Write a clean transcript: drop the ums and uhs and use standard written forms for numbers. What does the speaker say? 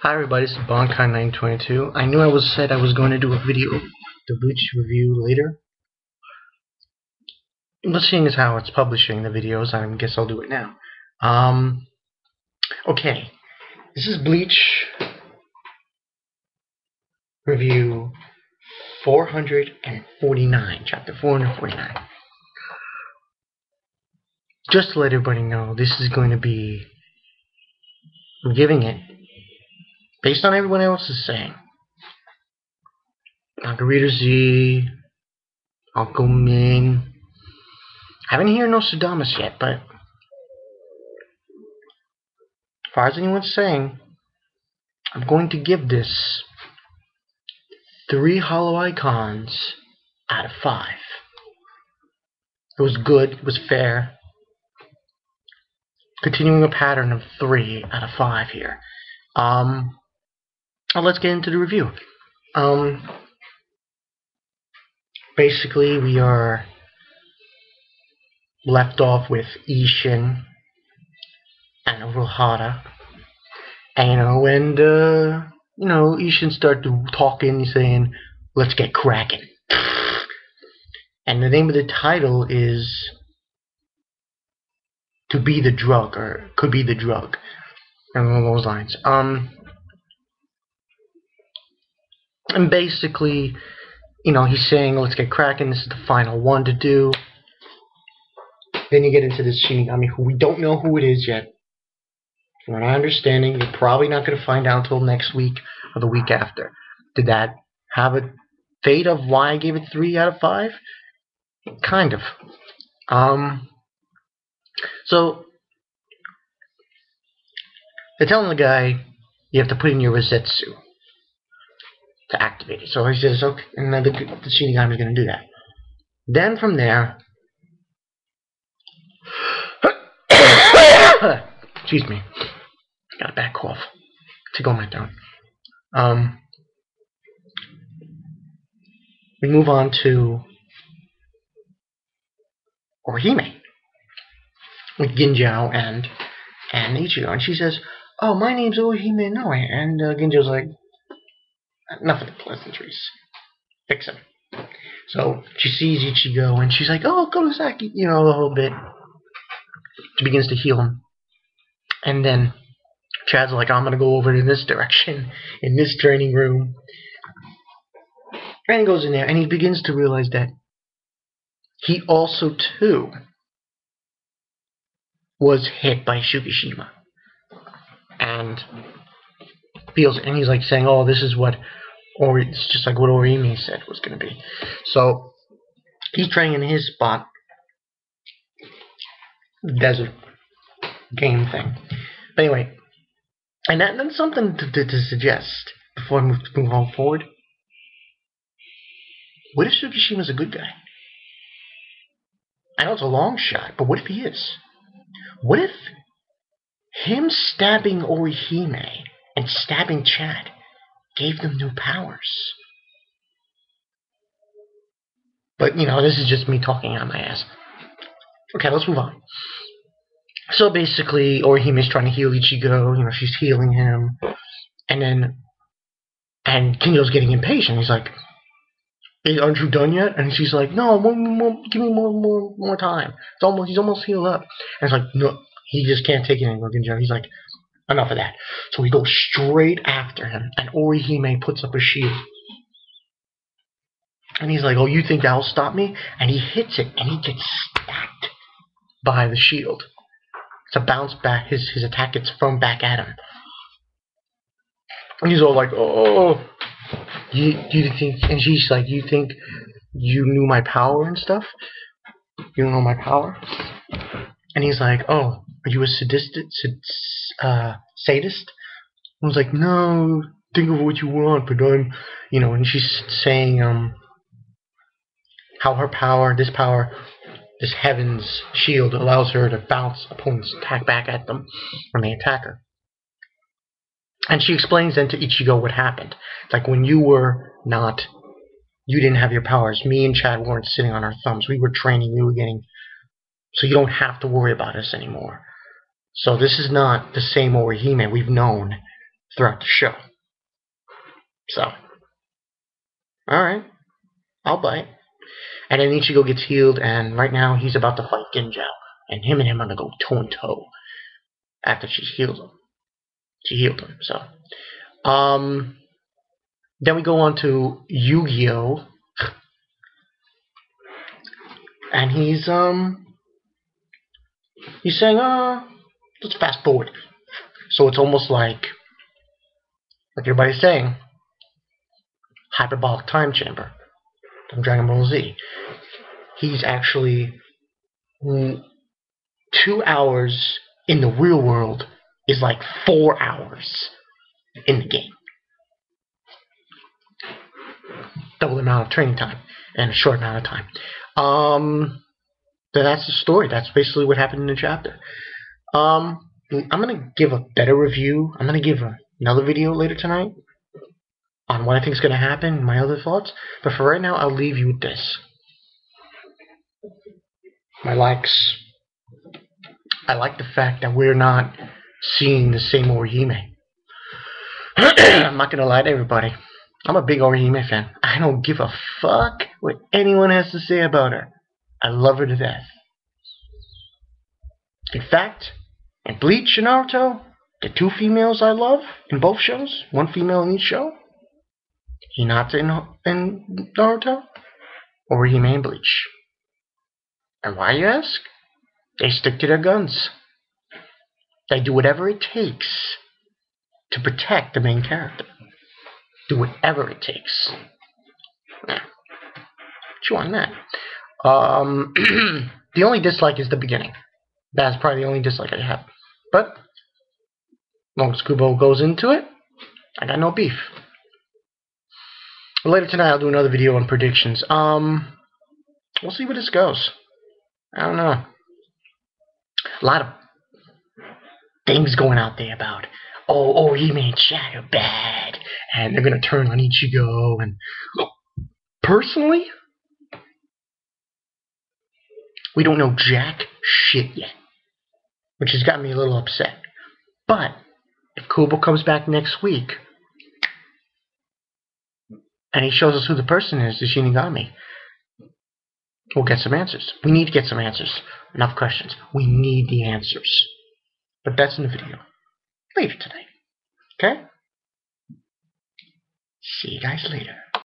Hi everybody, this is Bonkai922. I knew I said I was going to do a video, the Bleach review later. But seeing as how it's publishing the videos, I guess I'll do it now. Okay. This is Bleach review 449, chapter 449. Just to let everybody know, this is going to be giving it based on everyone else is saying. Margarita Z, Uncle Min. Haven't heard no Sadamas yet, but as far as anyone's saying, I'm going to give this 3 hollow icons out of 5. It was good, it was fair. Continuing a pattern of 3 out of 5 here. Let's get into the review. Basically, we are left off with Ishin and Uruhara. And, Ishin started talking, saying, let's get cracking. And the name of the title is To Be the Drug, or Could Be the Drug. And along those lines. And basically, he's saying, let's get cracking, this is the final one to do. Then you get into this Shinigami who we don't know who it is yet. From what I'm understanding, you're probably not going to find out until next week or the week after. Did that have a fate of why I gave it 3 out of 5? Kind of. So, they're telling the guy you have to put in your Rosetsu to activate it. So he says, okay, and then the Shinigami is going to do that. Then from there, excuse me, got a bad cough. To go my throat. We move on to Orihime with Ginjo and Ichigo, and she says, "Oh, my name's Orihime no." And Ginjo's like, "Enough of the pleasantries. Fix him." So she sees Ichigo, and she's like, "Oh, Kurosaki," the whole bit. She begins to heal him, and then Chad's like, "I'm gonna go over in this direction, in this training room." And he goes in there, and he begins to realize that he also, too, was hit by Shukishima. And he's like saying, "Oh, this is what, it's just like what Orihime said was going to be." So he's training in his spot, desert game thing. But anyway, and that's something to suggest before I move on forward. What if Shukishima's a good guy? I know it's a long shot, but what if he is? What if him stabbing Orihime and stabbing Chad gave them new powers? But, this is just me talking out my ass. Okay, let's move on. So basically, Orihime's trying to heal Ichigo, she's healing him. And Kinjo's getting impatient. He's like, "Hey, aren't you done yet?" And she's like, "No, give me more time. He's almost healed up." And it's like, no, he just can't take it anymore, Kinjo. He's like, enough of that. So he goes straight after him, and Orihime puts up a shield. And he's like, "Oh, you think that'll stop me?" And he hits it, and he gets stacked by the shield. It's a bounce back. His attack gets thrown back at him. And he's all like, "Oh, you think?" And she's like, "You think you knew my power and stuff? You don't know my power?" And he's like, "Oh, are you a sadist?" I was like, "No, think of what you want, but I'm," and she's saying, how her power, this heaven's shield allows her to bounce opponents' attack back at them when they attack her. And she explains then to Ichigo what happened. It's like when you didn't have your powers. Me and Chad weren't sitting on our thumbs. We were training, so you don't have to worry about us anymore. So this is not the same Orihime we've known throughout the show. So, alright, I'll bite. And then Ichigo gets healed, and right now he's about to fight Genjao. And him are gonna go toe-and-toe after she's healed him. She healed him, so. Then we go on to Yu-Gi-Oh! And he's saying, let's fast forward. So it's almost like everybody's saying, hyperbolic time chamber from Dragon Ball Z. He's actually 2 hours in the real world is like 4 hours in the game. Double the amount of training time in a short amount of time. Then that's the story. That's basically what happened in the chapter. I'm gonna give a better review. I'm gonna give another video later tonight on what I think is gonna happen, my other thoughts. But for right now, I'll leave you with this. My likes. I like the fact that we're not seeing the same Orihime. I'm not gonna lie to everybody. I'm a big Orihime fan. I don't give a fuck what anyone has to say about her. I love her to death. In fact, in Bleach and Naruto, the 2 females I love in both shows, 1 female in each show, Hinata in Naruto, Orihime in Bleach. And why, you ask? They stick to their guns. They do whatever it takes to protect the main character. Do whatever it takes. Now, chew on that. The only dislike is the beginning. That's probably the only dislike I have. But, as long as Kubo goes into it, I got no beef. Later tonight I'll do another video on predictions. We'll see where this goes. I don't know. A lot of things going out there about, oh, he made Shadow bad, and they're gonna turn on Ichigo, and personally, we don't know jack shit yet, which has got me a little upset. But if Kubo comes back next week and he shows us who the person is, the Shinigami, we'll get some answers. We need to get some answers. Enough questions. We need the answers. But that's in the video later tonight. Okay? See you guys later.